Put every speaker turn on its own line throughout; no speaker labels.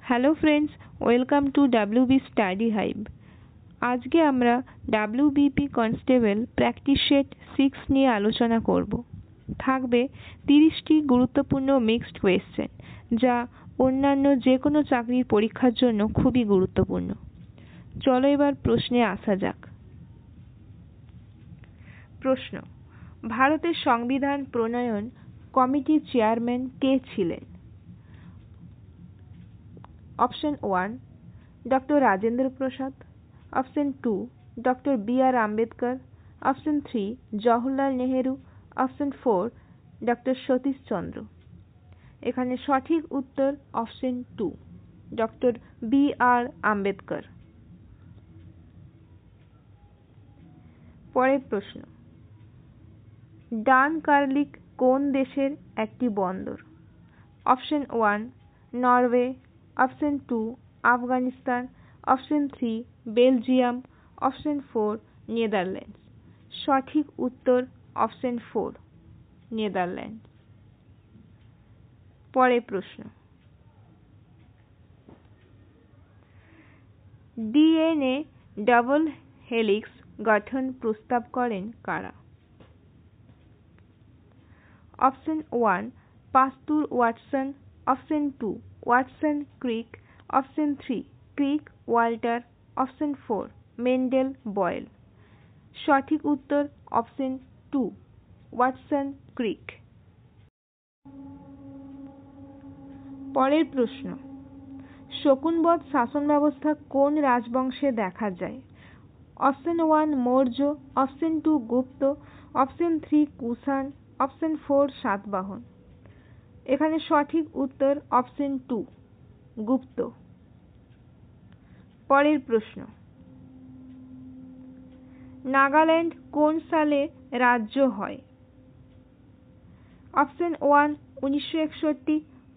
Hello friends, welcome to WB study hive. আজকে আমরা WBP constable practice set 6 নিয়ে আলোচনা করব। থাকবে 30টি গুরুত্বপূর্ণ মিক্সড কোয়েশ্চেন, যা অন্যান্য যে কোনো চাকরির পরীক্ষার জন্য খুবই গুরুত্বপূর্ণ। চলো এবার প্রশ্নে আসা যাক। প্রশ্ন: ভারতের সংবিধান প্রণয়ন কমিটির চেয়ারম্যান কে ছিলেন? Option 1 doctor Rajendra Prasad, option 2 doctor B R. Ambedkar, option 3 Jawaharlal Nehru, option 4 doctor Satish Chandra. এখানে সঠিক উত্তর অপশন 2 ডক্টর বি.আর. আম্বেদকর। পরের প্রশ্ন: ডানকার্লিক কোন দেশের একটি বন্দর? Option 1 Norway, option 2 Afghanistan, option 3 Belgium, option 4 Netherlands. সঠিক উত্তর অপশন 4 নেদারল্যান্ডস। পরের প্রশ্ন: ডিএনএ ডাবল হেলিক্স গঠন প্রস্তাব করেন কারা? Option 1 Pasteur Watson, option 2 Watson Crick, option 3 Crick Walter, option 4 Mendel Boyle. সঠিক উত্তর অপশন 2 ওয়াটসন ক্রিক। পরের প্রশ্ন: শকুনবধ শাসন ব্যবস্থা কোন রাজবংশে দেখা যায়? অপশন 1 মৌর্য, অপশন 2 গুপ্ত, অপশন 3 কুষাণ, অপশন 4 সাতবাহন। এখানে সঠিক উত্তর অপশন 2 গুপ্ত। পরের প্রশ্ন: নাগাল্যান্ড কোন সালে রাজ্য হয়? Option 1 1961,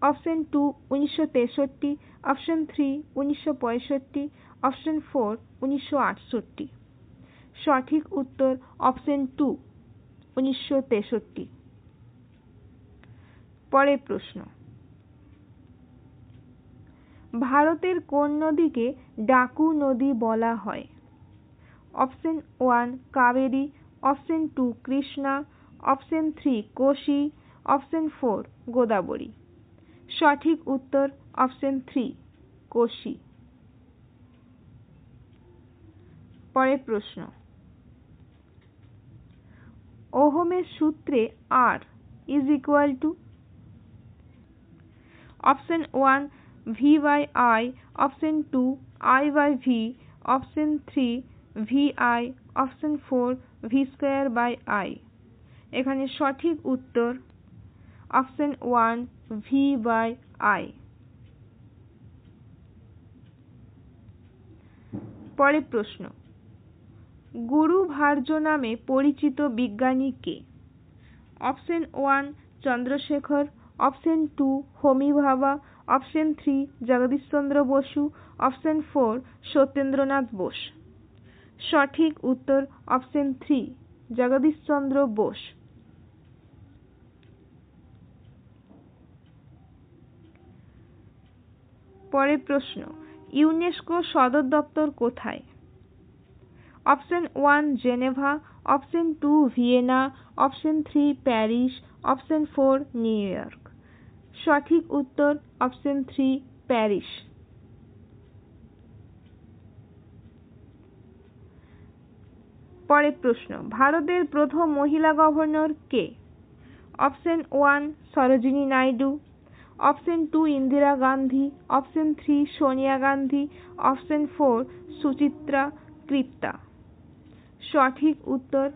option 2 1963, option 3 1965, option 4 1968। সঠিক উত্তর অপশন 2 1963। পরের প্রশ্ন: ভারতের কোন নদীকে ডাকু নদী বলা হয়? Option 1 Kaveri, option 2 Krishna, option 3 Kosi, option 4 Godavari. সঠিক উত্তর অপশন 3 কোশি। পরের প্রশ্ন: ওহমের সূত্রে R is equal to? Option 1 V/I, option 2 I/V, option 3 VI, option 4 V²/I। এখানে সঠিক উত্তর অপশন 1 V/I। পরের প্রশ্ন: গুরু ভার্য নামে পরিচিত বিজ্ঞানী কে? অপশন 1 চন্দ্রশেখর, অপশন 2 হোমি ভাভা, অপশন 3 জগদীশচন্দ্র বসু, অপশন 4 সত্যেন্দ্রনাথ বোস। সঠিক উত্তর অপশন 3 জগদীশচন্দ্র বোস। পরের প্রশ্ন: ইউনেস্কো সদর দপ্তর কোথায়? Option 1 Geneva, option 2 Vienna, option 3 Paris, option 4 new York. সঠিক উত্তর অপশন 3 প্যারিস। পরের প্রশ্ন: ভারতের প্রথম মহিলা গভর্নর কে? Option 1 Sarojini Naidu, option 2 Indira Gandhi, option 3 Sonia Gandhi, option 4 Suchitra কৃপ্তা। সঠিক উত্তর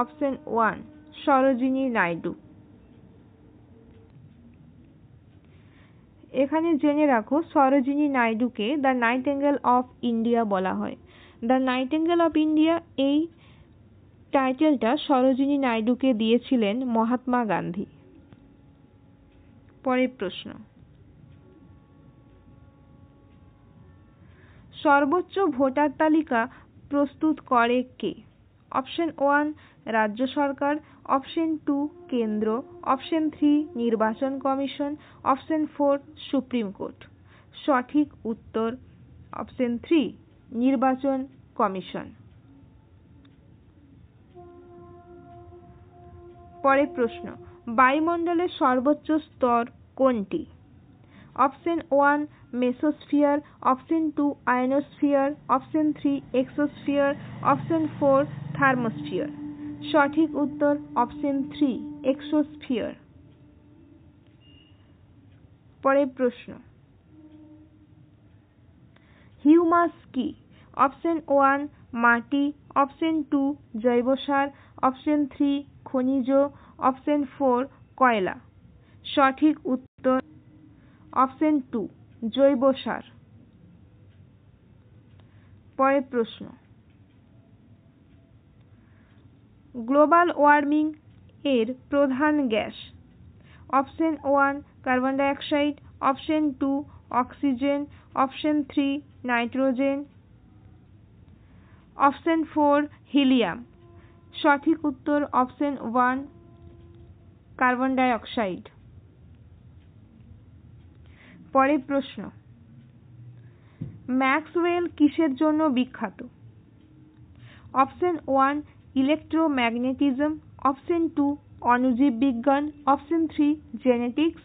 অপশন 1 সরোজিনী নাইডু। এখানে জেনে রাখো, সরোজিনী নাইডুকে দ্য নাইটিঙ্গেল অফ ইন্ডিয়া বলা হয়। দ্য নাইটিঙ্গেল অফ ইন্ডিয়া এই টাইটেলটা সরোজিনী নাইডুকে দিয়েছিলেন মহাত্মা গান্ধী। পরের প্রশ্ন: সর্বোচ্চ ভোটার তালিকা প্রস্তুত করে কে? অপশন 1 রাজ্য সরকার, অপশন 2 কেন্দ্র, অপশন 3 নির্বাচন কমিশন, অপশন 4 সুপ্রিম কোর্ট। সঠিক উত্তর অপশন 3 নির্বাচন কমিশন। পরের প্রশ্ন, বায়ুমণ্ডলের সর্বোচ্চ স্তর কোনটি? Option 1 mesosphere, option 2 ionosphere, option 3 exosphere, option 4 thermosphere. সঠিক উত্তর অপশন 3 এক্সোস্ফিয়ার। পরের প্রশ্ন, হিউমাস কি? অপশন 1 মাটি, অপশন 2 জৈব সার, অপশন 3 খনিজ, অপশন 4 কয়লা। সঠিক উত্তর অপশন 2 জৈব সার। পরের প্রশ্ন, গ্লোবাল ওয়ার্মিং এর প্রধান gas? Option 1 carbon dioxide, option 2 oxygen, option 3 nitrogen, option 4 helium. সঠিক উত্তর অপশন 1 কার্বন ডাই অক্সাইড। পরের প্রশ্ন, ম্যাক্সওয়েল কিসের জন্য বিখ্যাত? অপশন 1 ইলেকট্রোম্যাগনেটিজম, অপশন 2 অণুজীব বিজ্ঞান, অপশন 3 জেনেটিক্স,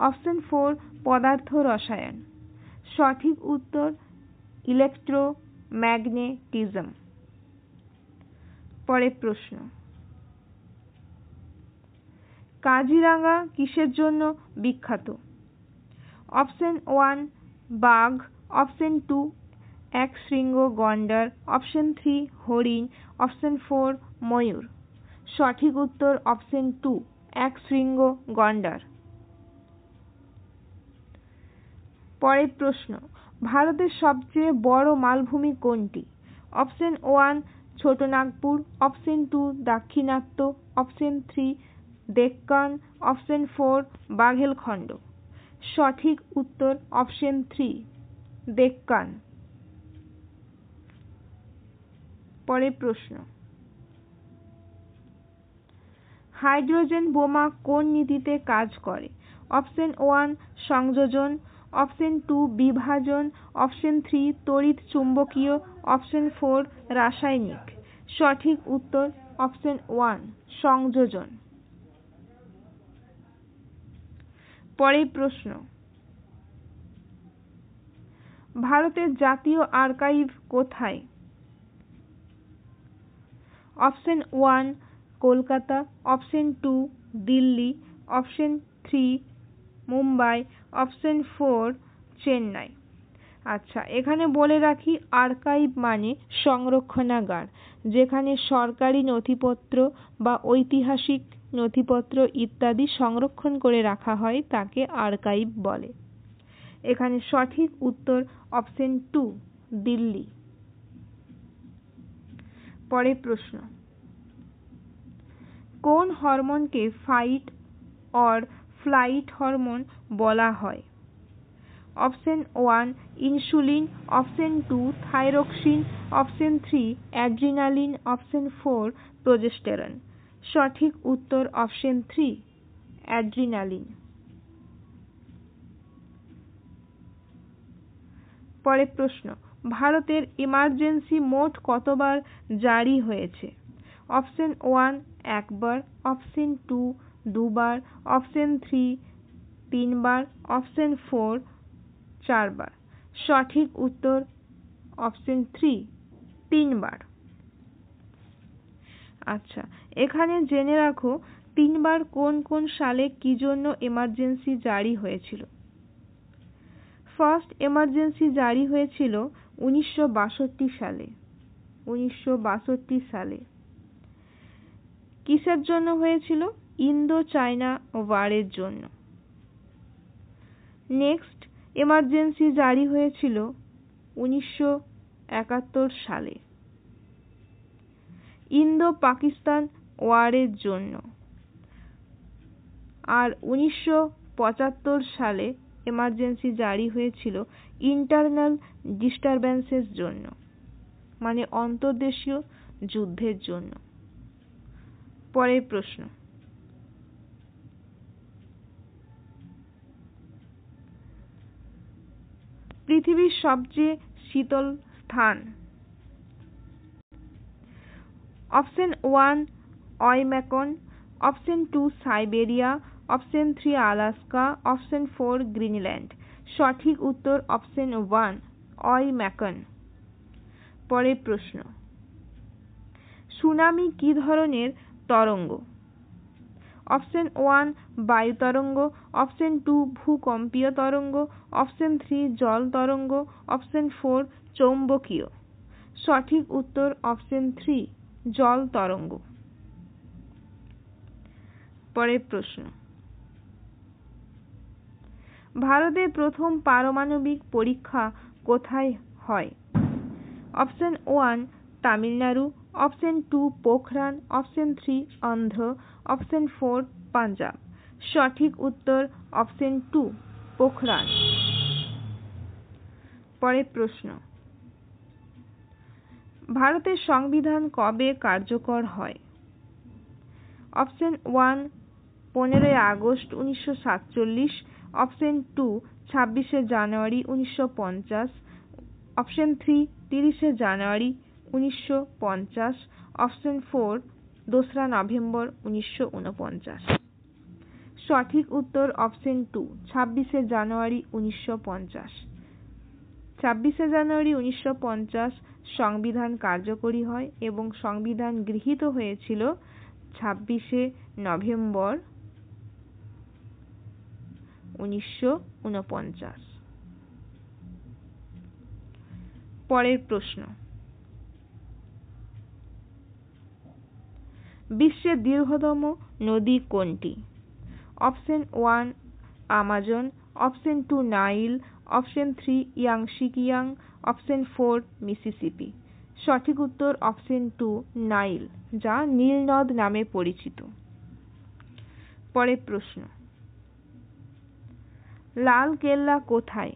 অপশন 4 পদার্থ রসায়ন। সঠিক উত্তর ইলেকট্রোম্যাগনেটিজম। পরের প্রশ্ন, কাজিরাঙা কিসের জন্য বিখ্যাত? অপশন 1 বাঘ, অপশন 2 একশৃঙ্গ গন্ডার, অপশন 3 হরিণ, অপশন 4 ময়ূর। সঠিক উত্তর অপশন 2 একশৃঙ্গ গন্ডার। পরের প্রশ্ন, ভারতের সবচেয়ে বড় মালভূমি কোনটি? অপশন 1 ছোট নাগপুর, অপশন 2 দাক্ষিণাত্য, অপশন 3 ডেক্কান, অপশন 4 বাঘেলখন্ড। সঠিক উত্তর অপশন 3 ডেক্কান। পরের প্রশ্ন, হাইড্রোজেন বোমা কোন নীতিতে কাজ করে? অপশন 1 সংযোজন, অপশন 2 বিভাজন, অপশন 3 তড়িৎ চুম্বকীয়, অপশন 4 রাসায়নিক। সঠিক উত্তর অপশন 1 সংযোজন। পরের প্রশ্ন, ভারতের জাতীয় আর্কাইভ কোথায়? Option 1 Kolkata, option 2 Delhi, option 3 Mumbai, option 4 Chennai. আচ্ছা, এখানে বলে রাখি আর্কাইভ মানে সংরক্ষণাগার, যেখানে সরকারি নথিপত্র বা ঐতিহাসিক নথিপত্র ইত্যাদি সংরক্ষণ করে রাখা হয় তাকে আর্কাইভ বলে। এখানে সঠিক উত্তর অপশন 2 দিল্লি। পরের প্রশ্ন, কোন হরমোনকে ফাইট অর ফ্লাইট হরমোন বলা হয়? Option 1 insulin, option 2 thyroxine, option 3 adrenaline, option 4 progesterone. সঠিক উত্তর অপশন 3 অ্যাড্রিনালিন। পরের প্রশ্ন, ভারতের ইমার্জেন্সি মোট কতবার জারি হয়েছে? অপশন 1 একবার, অপশন 2 দুবার, অপশন 3 তিনবার, অপশন 4 চারবার। সঠিক উত্তর অপশন 3 তিনবার। আচ্ছা, এখানে জেনে রাখো তিনবার কোন কোন সালে কি জন্য এমার্জেন্সি জারি হয়েছিল। ফার্স্ট এমার্জেন্সি জারি হয়েছিল 1962 সালে। 1962 সালে কিসের জন্য হয়েছিল? ইন্দো চায়না ওয়ারের জন্য। নেক্সট এমার্জেন্সি জারি হয়েছিল 1971 সালে ইন্দো পাকিস্তান ওয়ারের জন্য। আর 1975 সালে এমার্জেন্সি জারি হয়েছিল ইন্টারনাল ডিস্টারবেন্সের জন্য, মানে অন্তর্দেশীয় যুদ্ধের জন্য। পরের প্রশ্ন, পৃথিবীর সবচেয়ে শীতল স্থান। Option 1 Oymyakon, option 2 Siberia, option 3 Alaska, option 4 Greenland. সঠিক উত্তর অপশন 1 ওয়াইম্যাকন। পরের প্রশ্ন, সুনামি কি ধরনের তরঙ্গ? অপশন 1 বায়ু তরঙ্গ, অপশন 2 ভূকম্পীয় তরঙ্গ, অপশন 3 জল তরঙ্গ, অপশন 4 চৌম্বকীয়। সঠিক উত্তর অপশন 3 জল তরঙ্গ। পরের প্রশ্ন, ভারতের প্রথম পারমাণবিক পরীক্ষা কোথায় হয়? Option 1 Tamil Nadu, option 2 Pokhran, option 3 Andhra, option 4 Punjab. সঠিক উত্তর অপশন 2 পোখরান। পরের প্রশ্ন, ভারতের সংবিধান কবে কার্যকর হয়? অপশন 1 15 আগস্ট 1947, অপশন 2 26 জানুয়ারি 1950, অপশন 3 30 জানুয়ারি 1950, অপশন 4 2 নভেম্বর 1949। সঠিক উত্তর অপশন 2 26 জানুয়ারি 1950। 26 জানুয়ারি 1950 সংবিধান কার্যকরী হয় এবং সংবিধান গৃহীত হয়েছিল 26 নভেম্বর 1949। পরের প্রশ্ন, বিশ্বের দীর্ঘতম নদী কোনটি? Option 1 Amazon, option 2 Nile, option 3 Yangtze Kiang, option 4 Mississippi. সঠিক উত্তর অপশন 2 নাইল, যা নীল নদ নামে পরিচিত। পরের প্রশ্ন, লাল কেল্লা কোথায়?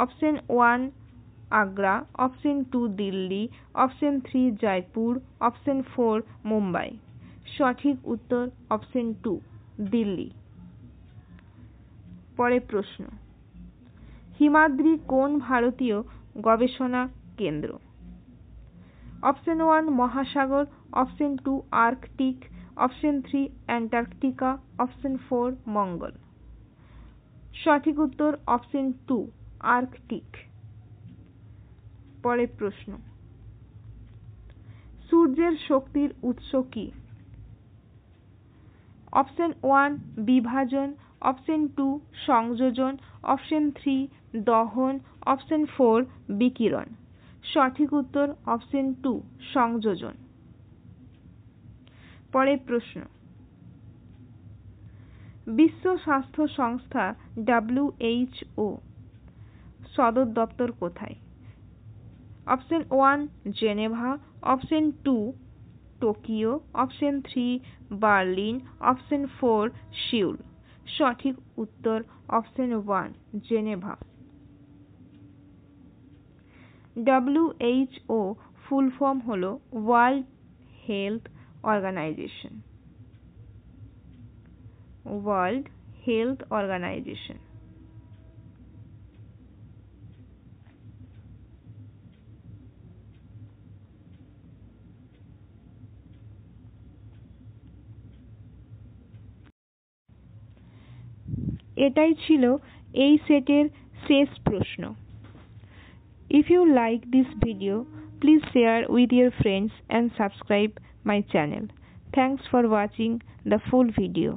Option 1 Agra, option 2 Delhi, option 3 Jaipur, option 4 Mumbai. সঠিক উত্তর অপশন 2 দিল্লি। পরের প্রশ্ন, হিমাদ্রি কোন ভারতীয় গবেষণা কেন্দ্র? অপশন 1 মহাসাগর, option 2 Arctic, option 3 Antarctica, option 4 মঙ্গল। সঠিক উত্তর অপশন 2 আর্কটিক। পরের প্রশ্ন, সূর্যের শক্তির উৎস কি? অপশন 1 বিভাজন, অপশন 2 সংযোজন, অপশন 3 দহন, অপশন 4 বিকিরণ। সঠিক উত্তর অপশন 2 সংযোজন। পরের প্রশ্ন, বিশ্ব স্বাস্থ্য সংস্থা WHO সদর দপ্তর কোথায়? Option 1 Geneva, option 2 Tokyo, option 3 Berlin, option 4 Seoul. সঠিক উত্তর option 1 Geneva. WHO full form হলো world health organisation. World health organisation. এটাই ছিল এই সেটের শেষ প্রশ্ন। If you like this video, please share with your friends and subscribe my channel. Thanks for watching the full video.